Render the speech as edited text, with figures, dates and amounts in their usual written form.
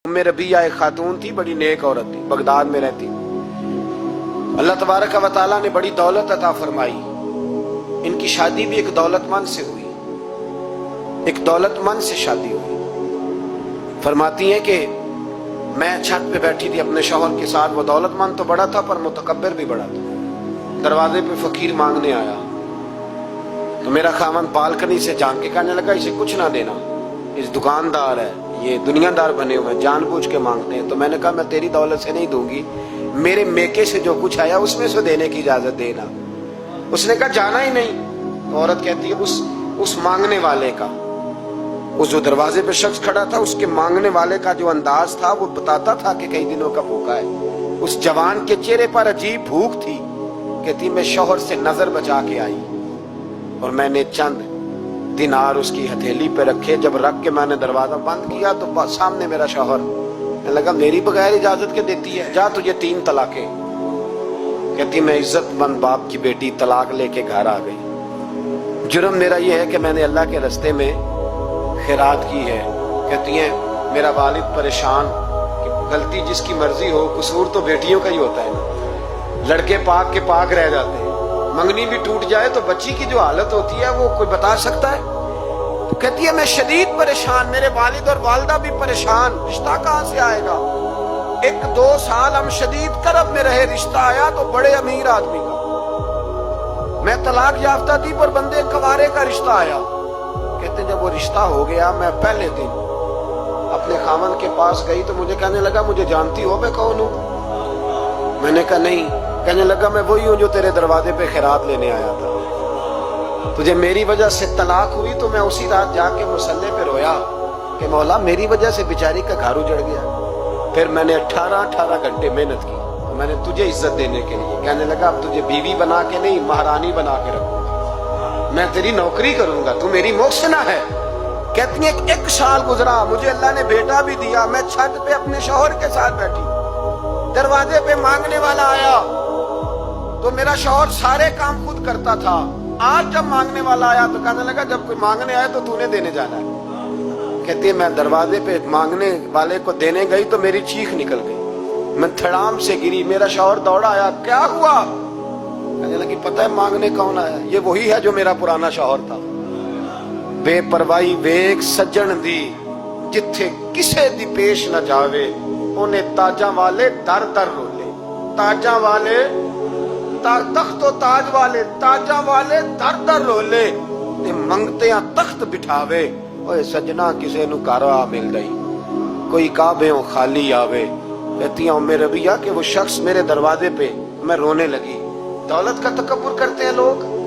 उम्मे रबिया एक खातून थी, बड़ी नेक औरत थी, बगदाद में रहती। अल्लाह तबारक व तआला ने बड़ी दौलत अता फरमाई। इनकी शादी भी एक दौलतमंद से हुई, एक दौलतमंद से शादी हुई। फरमाती हैं कि मैं छत पे बैठी थी अपने शौहर के साथ। वो दौलतमंद तो बड़ा था पर मुतकब्बिर भी बड़ा था। दरवाजे पे फकीर मांगने आया तो मेरा खामन बालकनी से झांक के कहने लगा, इसे कुछ ना देना, इस दुकानदार है, ये दुनियादार बने हुए हैं, जानबूझ के मांगते हैं। तो मैंने कहा मैं तेरी दौलत से नहीं दूंगी, मेरे मेके से जो कुछ आया उसमें से देने की इजाजत देना। उसने कहा जाना ही नहीं। तो औरत कहती है उस मांगने वाले का, उस जो दरवाजे पे शख्स खड़ा था, उसके मांगने वाले का जो अंदाज था वो बताता था कि कई दिनों का भूखा है। उस जवान के चेहरे पर अजीब भूख थी। कहती मैं शौहर से नजर बचा के आई और मैंने चंद दिनार उसकी हथेली पे रखे। जब रख के मैंने दरवाजा बंद किया तो सामने मेरा शौहर। मैं लगा मेरी बगैर इजाजत के देती है, जा तुझे 3 तलाकें। कहती मैं इज्जतमंद बाप की बेटी तलाक लेके घर आ गई। जुर्म मेरा ये है कि मैंने अल्लाह के रास्ते में खैरात की है। कहती है मेरा वालिद परेशान कि गलती जिसकी मर्जी हो, कसूर तो बेटियों का ही होता है ना। लड़के पाक के पाक रह जाते हैं, मंगनी भी टूट जाए तो बच्ची की जो हालत होती है वो कोई बता सकता है। तो कहती है मैं शदीद परेशान, मेरे वालिद और वालदा भी परेशान, रिश्ता कहां से आएगा। 1-2 साल हम शदीद करब में रहे, रिश्ता आया तो बड़े अमीर आदमी का। मैं तलाक याफ्ता थी पर बंदे कवारे का रिश्ता आया। कहते जब वो रिश्ता हो गया, मैं पहले दिन अपने खामन के पास गई तो मुझे कहने लगा मुझे जानती हो मैं कौन हूं। मैंने कहा नहीं। कहने लगा मैं वही हूं जो तेरे दरवाजे पे खैरात लेने आया था। तुझे मेरी वजह से तलाक हुई तो मैं उसी रात जाके मुसल्ले पे रोया कि मौला मेरी वजह से बेचारी का घर उजड़ गया। फिर मैंने 18 घंटे मेहनत की तो मैंने तुझे इज्जत देने के लिए। कहने लगा अब तुझे बीवी बना के नहीं, महारानी बना के रखूंगा, मैं तेरी नौकरी करूंगा, तू मेरी मोहसिना है। कहती है 1 साल गुजरा, मुझे अल्लाह ने बेटा भी दिया। मैं छत पे अपने शौहर के साथ बैठी, दरवाजे पे मांगने वाला आया तो मेरा शौहर सारे काम खुद करता था। आज जब मांगने वाला आया तो कहने लगा जब कोई मांगने आए तो तूने देने जाना है। कहती है मैं दरवाजे पे मांगने वाले को देने गई तो मेरी चीख निकल गई, मैं धड़ाम से गिरी। मेरा शौहर दौड़ा आया, क्या हुआ। कहने लगी पता है मांगने कौन आया, ये वही है जो मेरा पुराना शौहर था। बेपरवाही वेख सज्जन दी, जिथे किसे दी पेश न जावे, उन्हें ताजा वाले दर दर रोले। ताजा वाले तख्तो ताज वाले, ताजा वाले दर दर रोले, ते मंगते तख्त बिठावे। ओए सजना किसे नु घर आ मिल गई, कोई काबे खाली आवे। कहती हूं मेरे रबिया कि वो शख्स मेरे दरवाजे पे, मैं रोने लगी। दौलत का तकब्बुर करते हैं लोग।